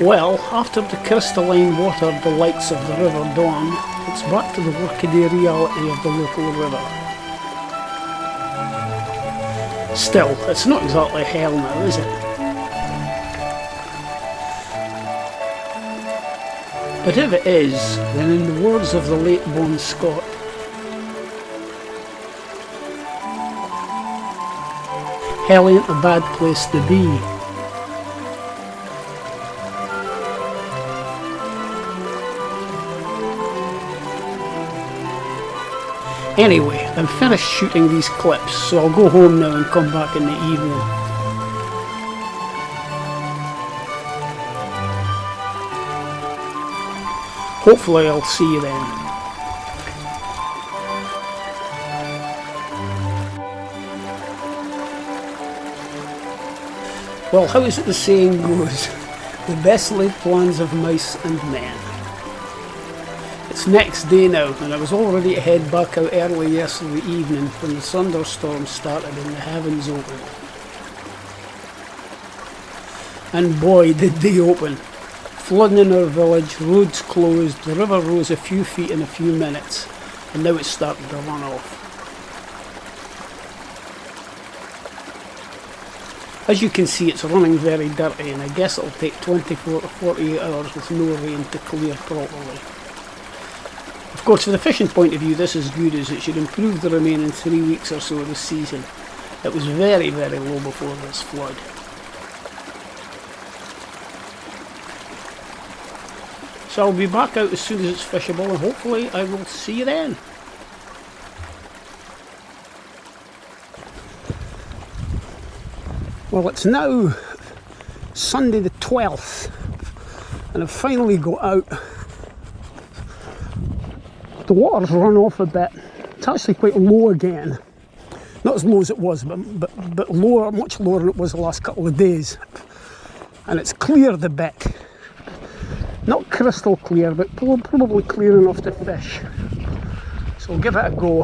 Well, after the crystalline water delights of the River Don, it's back to the workaday reality of the local river. Still, it's not exactly hell now, is it? But if it is, then in the words of the late Bon Scott, hell ain't a bad place to be. Anyway, I'm finished shooting these clips, so I'll go home now and come back in the evening. Hopefully I'll see you then. Well, how is it the saying goes? The best laid plans of mice and men. It's next day now, and I was all ready to head back out early yesterday evening when the thunderstorm started and the heavens opened. And boy, did they open. Flooding in our village, roads closed, the river rose a few feet in a few minutes, and now it's starting to run off. As you can see, it's running very dirty, and I guess it'll take 24 to 48 hours with no rain to clear properly. Of course, from the fishing point of view, this is good, as it should improve the remaining 3 weeks or so of the season. It was very, very low before this flood. So I'll be back out as soon as it's fishable, and hopefully I will see you then. Well, it's now Sunday the 12th, and I've finally got out. The water's run off a bit. It's actually quite low again. Not as low as it was, but lower, much lower than it was the last couple of days. And it's cleared a bit. Not crystal clear, but probably clear enough to fish. So I'll give it a go.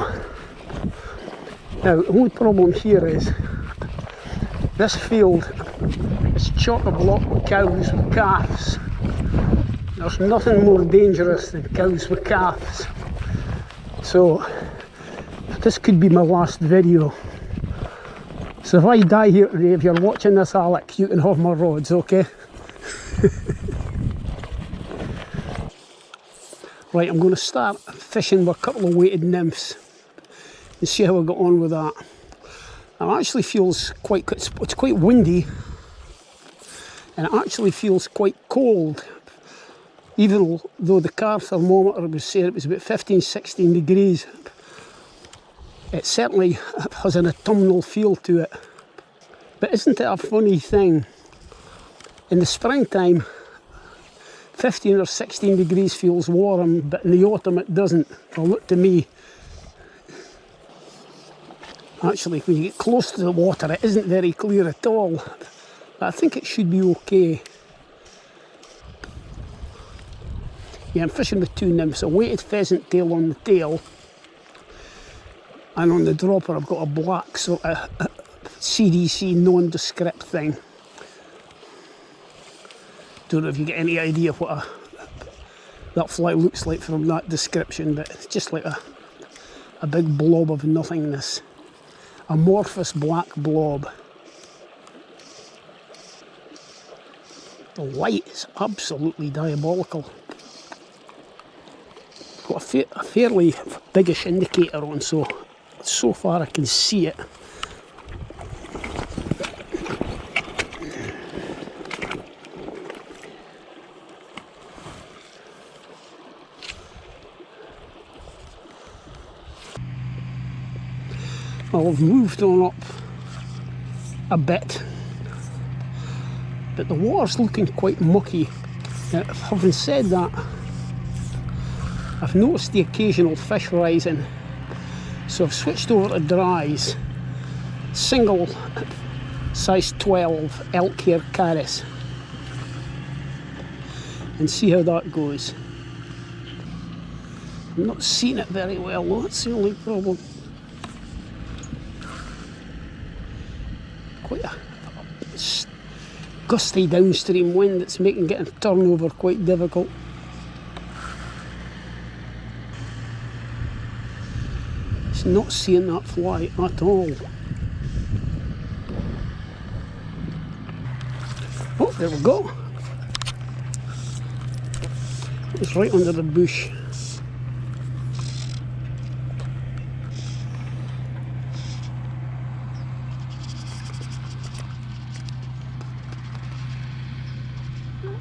Now, the only problem here is this field is chock-a-block with cows with calves. There's nothing more dangerous than cows with calves. So this could be my last video. So if I die here today, if you're watching this, Alec, you can have my rods, okay? Right, I'm going to start fishing with a couple of weighted nymphs and see how I got on with that. It actually feels it's quite windy, and it actually feels quite cold, even though the car thermometer was saying it was about 15-16 degrees. It certainly has an autumnal feel to it. But isn't it a funny thing? In the springtime, 15 or 16 degrees feels warm, but in the autumn it doesn't. Well, look to me. Actually, when you get close to the water, it isn't very clear at all. But I think it should be okay. Yeah, I'm fishing with two nymphs, a weighted pheasant tail on the tail, and on the dropper I've got a black sort of CDC nondescript thing. Don't know if you get any idea what that fly looks like from that description, but it's just like a big blob of nothingness. Amorphous black blob. The light is absolutely diabolical. Got a fairly biggish indicator on, so far I can see it. I've moved on up a bit, but the water's looking quite mucky. Now, having said that, I've noticed the occasional fish rising, so I've switched over to dries, single size 12 elk hair caddis, and see how that goes. I'm not seeing it very well though, that's the only problem. gusty downstream wind that's making getting turnover quite difficult. It's not seeing that fly at all. Oh, there we go. It's right under the bush.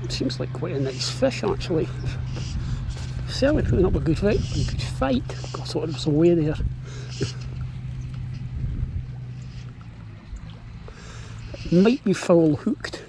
Seems like quite a nice fish actually. Certainly putting up a good fight. I thought it was away there. It might be foul hooked.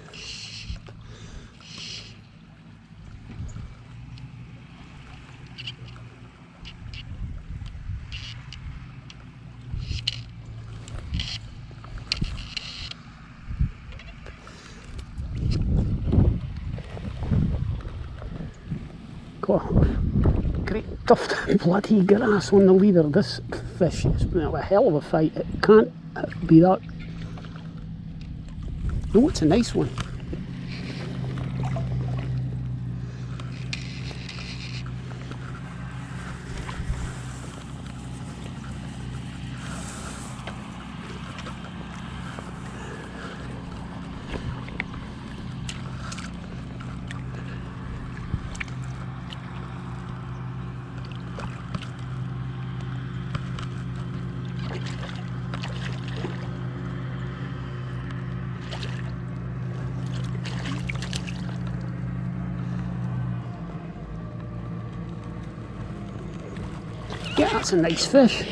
Great tuft bloody grass on the leader. This fish has been a hell of a fight. It can't be that. Oh, it's a nice one. Yeah, that's a nice fish.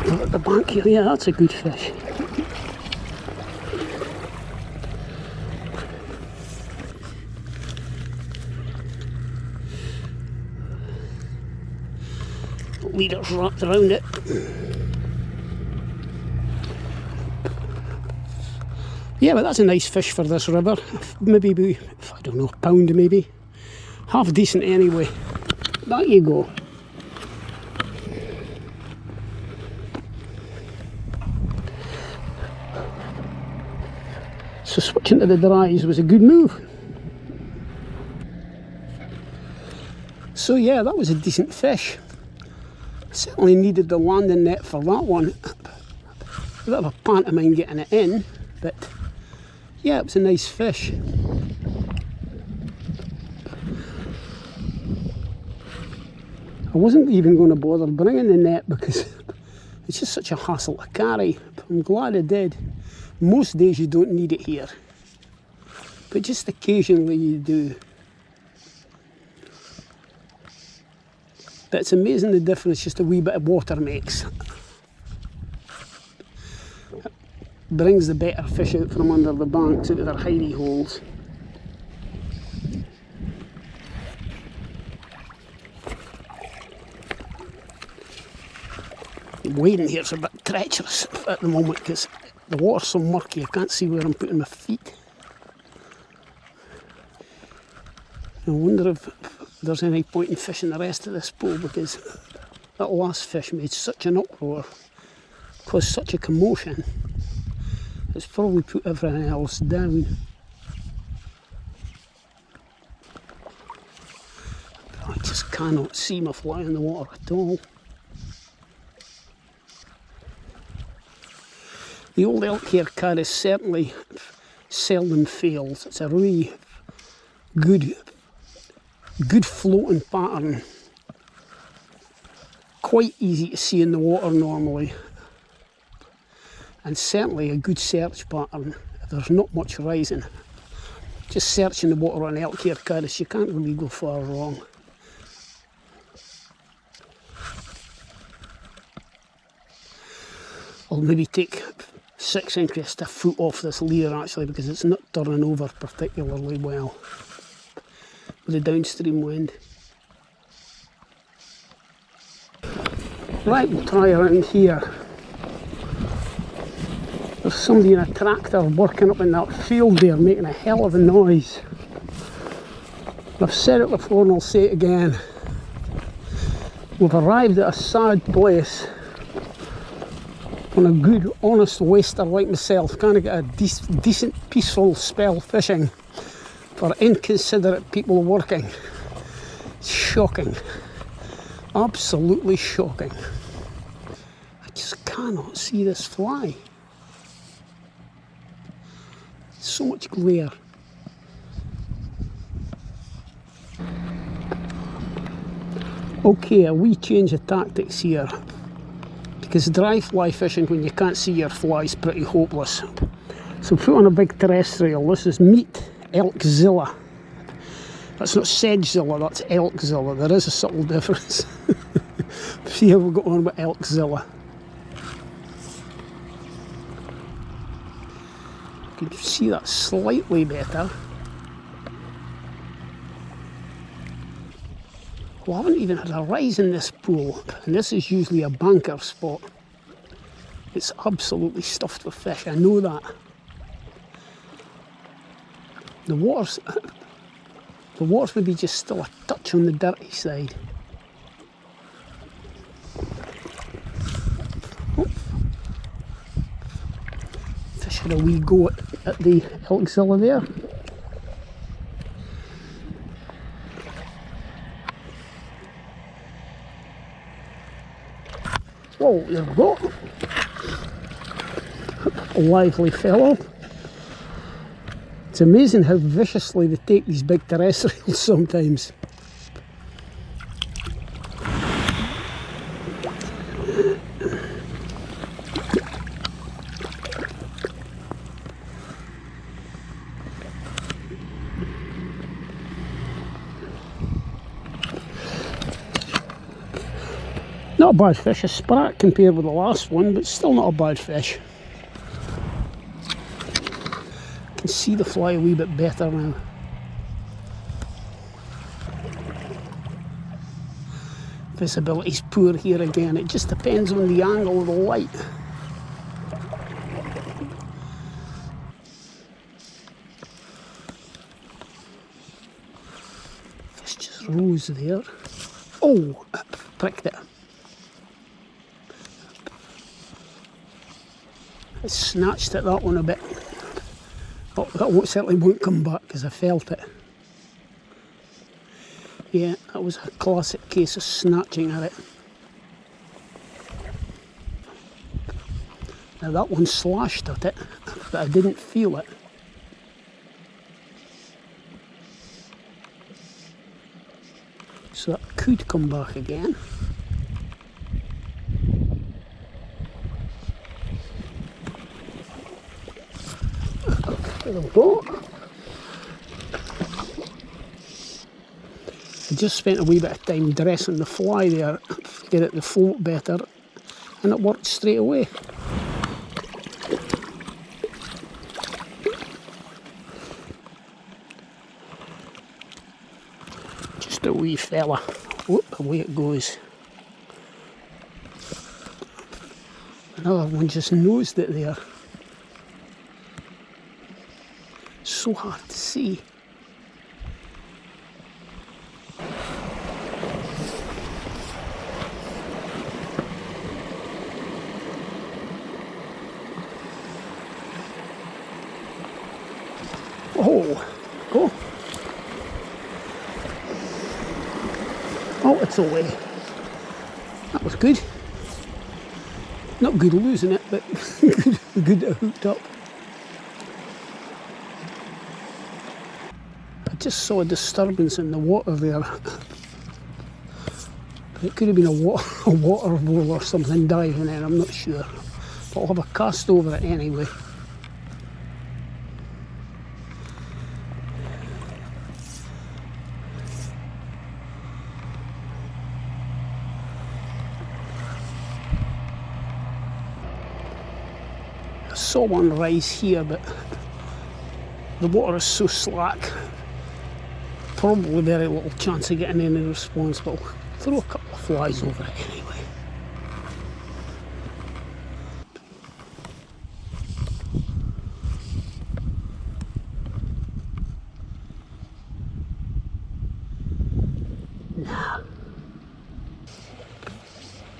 Look at the bank here. Yeah, that's a good fish. Leader's wrapped around it. Yeah, but that's a nice fish for this river. Maybe, I don't know, a pound maybe. Half decent anyway. There you go. So switching to the dries was a good move. So yeah, that was a decent fish. Certainly needed the landing net for that one. A bit of a pantomime getting it in, but yeah, it was a nice fish. I wasn't even going to bother bringing the net because it's just such a hassle to carry. I'm glad I did. Most days you don't need it here, but just occasionally you do. But it's amazing the difference just a wee bit of water makes. It brings the better fish out from under the banks out of their hidey holes. Wading here's a bit treacherous at the moment because the water's so murky I can't see where I'm putting my feet. I wonder if there's any point in fishing the rest of this pool because that last fish made such an uproar, caused such a commotion, it's probably put everything else down. I just cannot see my fly in the water at all. The old elk hair caddis certainly seldom fails. It's a really good floating pattern. Quite easy to see in the water normally. And certainly a good search pattern if there's not much rising. Just searching the water on elk hair caddis, you can't really go far wrong. I'll maybe take 6 inches to a foot off this leer actually because it's not turning over particularly well with the downstream wind. Right, we'll try around here. There's somebody in a tractor working up in that field there making a hell of a noise. I've said it before and I'll say it again. We've arrived at a sad place. On a good, honest waster like myself, can't get a decent, peaceful spell fishing for inconsiderate people working. Shocking. Absolutely shocking. I just cannot see this fly. So much glare. Okay, a wee change of tactics here. Because dry fly fishing when you can't see your fly is pretty hopeless. So put on a big terrestrial. This is meat elkzilla. That's not sedgezilla, that's elkzilla. There is a subtle difference. See how we got on with elkzilla. You can see that slightly better. Well, I haven't even had a rise in this pool, and this is usually a banker spot. It's absolutely stuffed with fish, I know that. The water's maybe just still a touch on the dirty side. Oh. Fish had a wee go at the elkzilla there. Whoa, there we go. A lively fellow. It's amazing how viciously they take these big terrestrials sometimes. Not a bad fish, a sprat compared with the last one, but still not a bad fish. I can see the fly a wee bit better now. Visibility's poor here again, it just depends on the angle of the light. Fish just rose there. Oh, pricked it. I snatched at that one a bit. Oh, that certainly won't come back because I felt it. Yeah, that was a classic case of snatching at it. Now that one slashed at it, but I didn't feel it. So that could come back again. There we go. I just spent a wee bit of time dressing the fly there to get it to float better, and it worked straight away. Just a wee fella. Whoop, away it goes. Another one just nosed it there. So hard to see. Oh, go. Oh, it's away. That was good. Not good losing it, but good that it hooked up. I just saw a disturbance in the water there. It could have been a water vole or something diving in, I'm not sure. But I'll have a cast over it anyway. I saw one rise here, but the water is so slack. Probably very little chance of getting any response, but I'll throw a couple of flies over it anyway.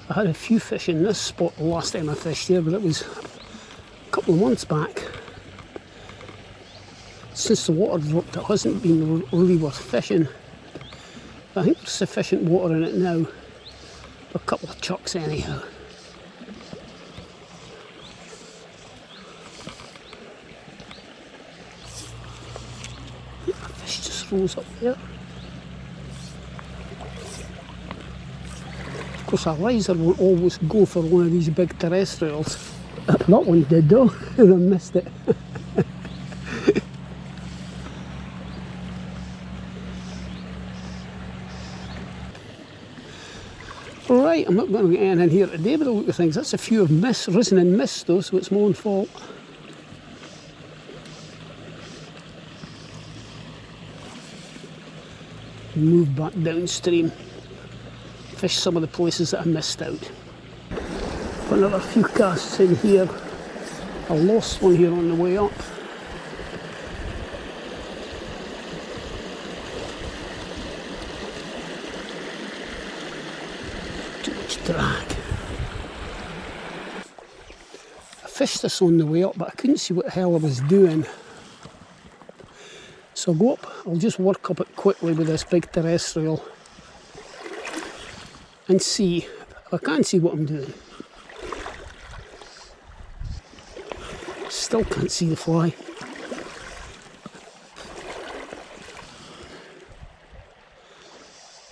I had a few fish in this spot the last time I fished here, but it was a couple of months back. Since the water dropped, it hasn't been really worth fishing. But I think there's sufficient water in it now for a couple of chucks anyhow. The fish just rose up there. Of course, a riser won't always go for one of these big terrestrials. That one did though, and I missed it. Right, I'm not going to get anything here today, but the look of things, that's a few of risen in mist though, so it's my own fault. Move back downstream, fish some of the places that I missed out. Got another few casts in here. I lost one here on the way up. Too much drag. I fished this on the way up, but I couldn't see what the hell I was doing. So I'll go up, I'll just work up it quickly with this big terrestrial and see if I can see what I'm doing. Still can't see the fly.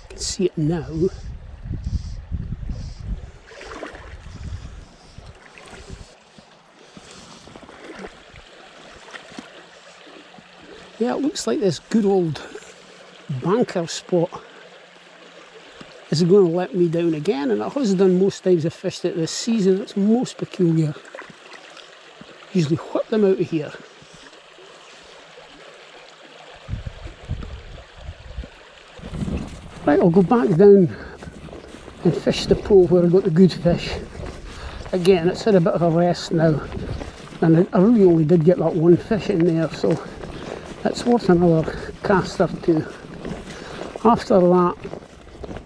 I can see it now. Yeah, it looks like this good old banker spot is going to let me down again, and it has done most times I've fished it this season. It's most peculiar. Usually whip them out of here. Right, I'll go back down and fish the pool where I got the good fish. Again, it's had a bit of a rest now, and I really only did get that one fish in there, so it's worth another cast or two. After that,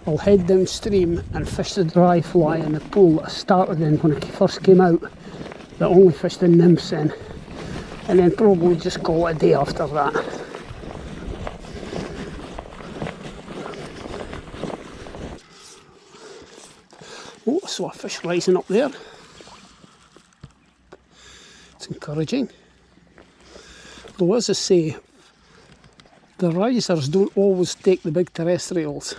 I'll head downstream and fish the dry fly in the pool that I started in when I first came out, that only fished the nymphs in, and then probably just call it a day after that. Oh, I saw a fish rising up there. It's encouraging. Though, as I say, the risers don't always take the big terrestrials.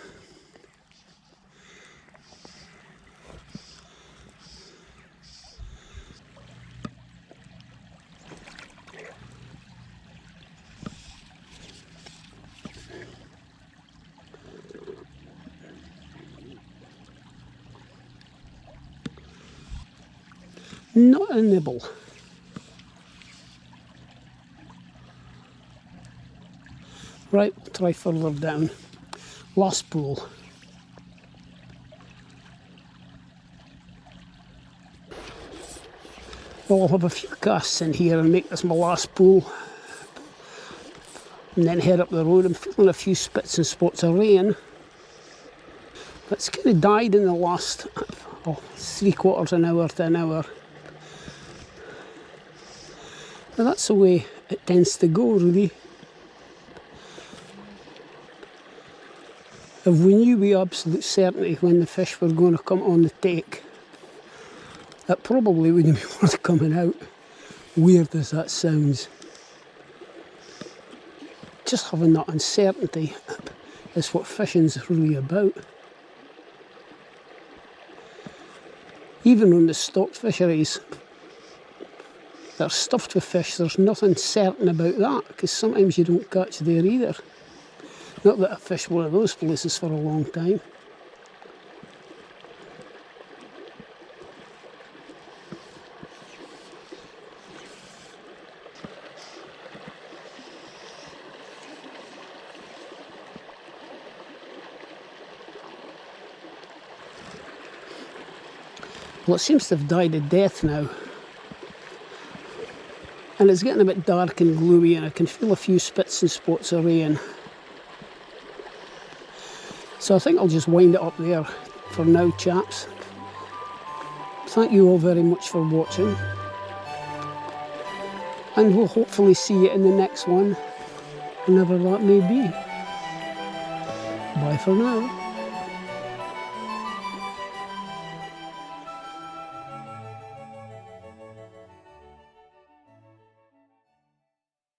Not a nibble. Right, we'll try further down. Last pool. Well, I'll have a few casts in here and make this my last pool. And then head up the road. I'm feeling a few spits and spots of rain. But it's kind of died in the last 3/4 an hour to an hour. But that's the way it tends to go, really. If we knew with absolute certainty when the fish were going to come on the take, it probably wouldn't be worth coming out, weird as that sounds. Just having that uncertainty is what fishing's really about. Even on the stocked fisheries, they're stuffed with fish, there's nothing certain about that, because sometimes you don't catch there either. Not that I've fished one of those places for a long time. Well, it seems to have died a death now. And it's getting a bit dark and gloomy, and I can feel a few spits and spots of rain. So I think I'll just wind it up there for now, chaps. thank you all very much for watching, and we'll hopefully see you in the next one, whenever that may be. Bye for now.